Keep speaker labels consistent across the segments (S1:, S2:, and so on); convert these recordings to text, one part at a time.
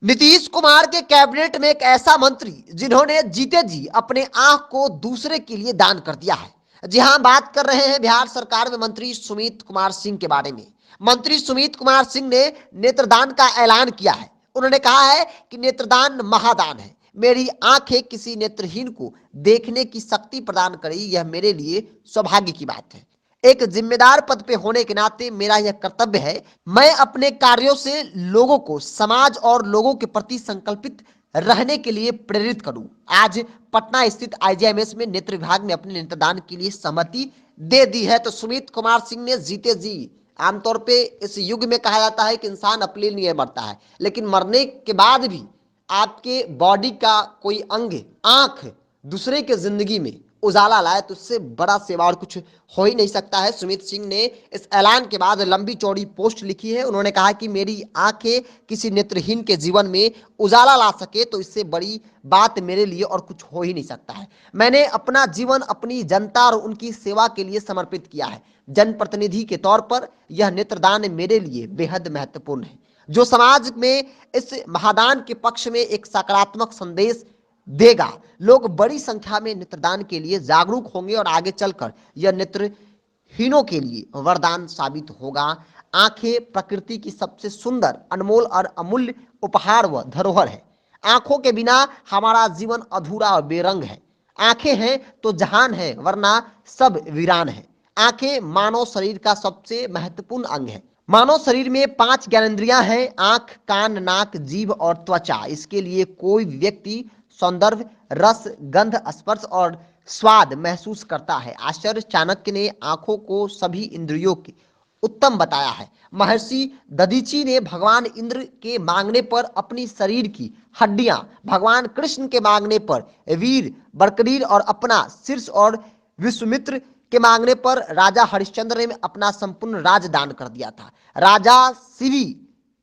S1: नीतीश कुमार के कैबिनेट में एक ऐसा मंत्री जिन्होंने जीते जी अपने आंख को दूसरे के लिए दान कर दिया है। जी हां, बात कर रहे हैं बिहार सरकार में मंत्री सुमित कुमार सिंह के बारे में। मंत्री सुमित कुमार सिंह ने नेत्रदान का ऐलान किया है। उन्होंने कहा है कि नेत्रदान महादान है। मेरी आंखें किसी नेत्रहीन को देखने की शक्ति प्रदान करें, यह मेरे लिए सौभाग्य की बात है। एक जिम्मेदार पद पे होने के नाते मेरा यह कर्तव्य है, मैं अपने कार्यों से लोगों को समाज और लोगों के प्रति संकल्पित रहने के लिए प्रेरित करूं। आज पटना स्थित आईजीएमएस में नेत्र विभाग ने अपने नेत्रदान के लिए सहमति दे दी है। तो सुमित कुमार सिंह ने जीते जी, आमतौर पे इस युग में कहा जाता है कि इंसान अपने लिए मरता है, लेकिन मरने के बाद भी आपके बॉडी का कोई अंग, आंख दूसरे के जिंदगी में उजाला लाए तो उससे बड़ा सेवा और कुछ हो ही नहीं सकता है। सुमित सिंह ने इस ऐलान के बाद लंबी चौड़ी पोस्ट लिखी है। उन्होंने कहा कि मेरी आंखें किसी नेत्रहीन के जीवन में उजाला ला सके तो इससे बड़ी बात मेरे लिए और कुछ हो ही नहीं सकता है। मैंने अपना जीवन अपनी जनता और उनकी सेवा के लिए समर्पित किया है। जनप्रतिनिधि के तौर पर यह नेत्रदान मेरे लिए बेहद महत्वपूर्ण है, जो समाज में इस महादान के पक्ष में एक सकारात्मक संदेश देगा। लोग बड़ी संख्या में नेत्रदान के लिए जागरूक होंगे और आगे चलकर यह नेत्रहीनों के लिए वरदान साबित होगा। आंखें प्रकृति की सबसे सुंदर, अनमोल और अमूल्य उपहार व धरोहर है। आंखों के बिना हमारा जीवन अधूरा और बेरंग है। आंखें हैं तो जहान है, वरना सब वीरान है। आंखें मानव शरीर का सबसे महत्वपूर्ण अंग है। मानव शरीर में 5 ज्ञानेंद्रियां हैं: आंख, कान, नाक, जीभ और त्वचा। इसके लिए कोई व्यक्ति सौंदर्य, रस, गंध, स्पर्श और स्वाद महसूस करता है। आचार्य चाणक्य ने आंखों को सभी इंद्रियों के उत्तम बताया है। महर्षि दधीची ने भगवान इंद्र के मांगने पर अपनी शरीर की हड्डियां, भगवान कृष्ण के मांगने पर वीर बरकरीर और अपना शीर्ष और विश्वामित्र के मांगने पर राजा हरिश्चंद्र ने अपना संपूर्ण राज दान कर दिया था। राजा शिवी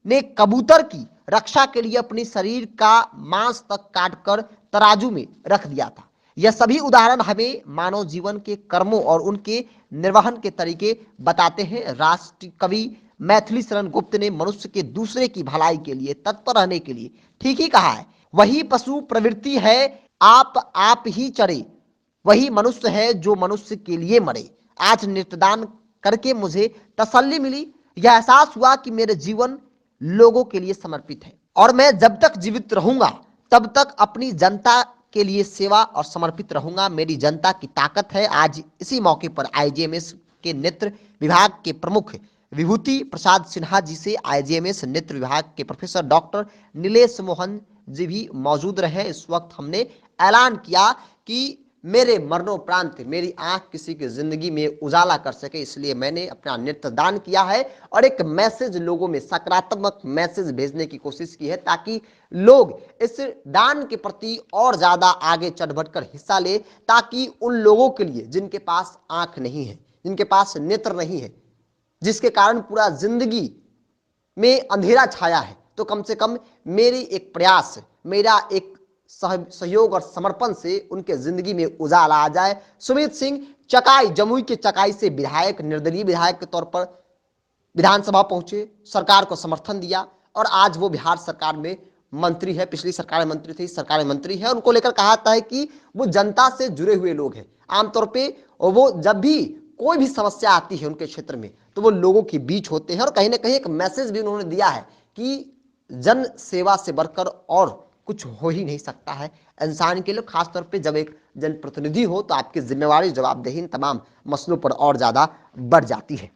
S1: ने कबूतर की रक्षा के लिए अपनी शरीर का मांस तक काटकर तराजू में रख दिया था। यह सभी उदाहरण हमें मानव जीवन के कर्मों और उनके निर्वहन के तरीके बताते हैं। राष्ट्र कवि मैथिली शरण गुप्त ने मनुष्य के दूसरे की भलाई के लिए तत्पर रहने के लिए ठीक ही कहा है। वही पशु प्रवृत्ति है, आप ही चरे, वही मनुष्य है जो मनुष्य के लिए मरे। आज नेत्रदान करके मुझे तसल्ली मिली। यह एहसास हुआ कि मेरे जीवन लोगों के लिए समर्पित है और मैं जब तक जीवित रहूंगा तब तक अपनी जनता के लिए सेवा और समर्पित रहूंगा। मेरी जनता की ताकत है। आज इसी मौके पर आईजीएमएस के नेत्र विभाग के प्रमुख विभूति प्रसाद सिन्हा जी से आईजीएमएस नेत्र विभाग के प्रोफेसर डॉक्टर नीलेश मोहन जी भी मौजूद रहे। इस वक्त हमने ऐलान किया कि मेरे मरणोपरांत मेरी आंख किसी की जिंदगी में उजाला कर सके, इसलिए मैंने अपना नेत्र दान किया है और एक मैसेज लोगों में, सकारात्मक मैसेज भेजने की कोशिश की है ताकि लोग इस दान के प्रति और ज्यादा आगे चढ़ बढ़कर हिस्सा ले, ताकि उन लोगों के लिए जिनके पास आंख नहीं है, जिनके पास नेत्र नहीं है, जिसके कारण पूरा जिंदगी में अंधेरा छाया है, तो कम से कम मेरी एक प्रयास, मेरा एक सहयोग और समर्पण से उनके जिंदगी में उजाला आ जाए। सुमित सिंह चकाई, जमुई के चकाई से विधायक, निर्दलीय विधायक के तौर पर विधानसभा पहुंचे, सरकार को समर्थन दिया और आज वो बिहार सरकार में मंत्री है। पिछली सरकार में मंत्री थे, इस सरकार में मंत्री है। उनको लेकर कहा जाता है कि वो जनता से जुड़े हुए लोग हैं। आमतौर पर वो जब भी कोई भी समस्या आती है उनके क्षेत्र में तो वो लोगों के बीच होते हैं और कहीं ना कहीं एक मैसेज भी उन्होंने दिया है कि जन सेवा से बढ़कर और कुछ हो ही नहीं सकता है इंसान के लिए। खासतौर पे जब एक जनप्रतिनिधि हो तो आपकी जिम्मेवारी, जवाबदेही इन तमाम मसलों पर और ज्यादा बढ़ जाती है।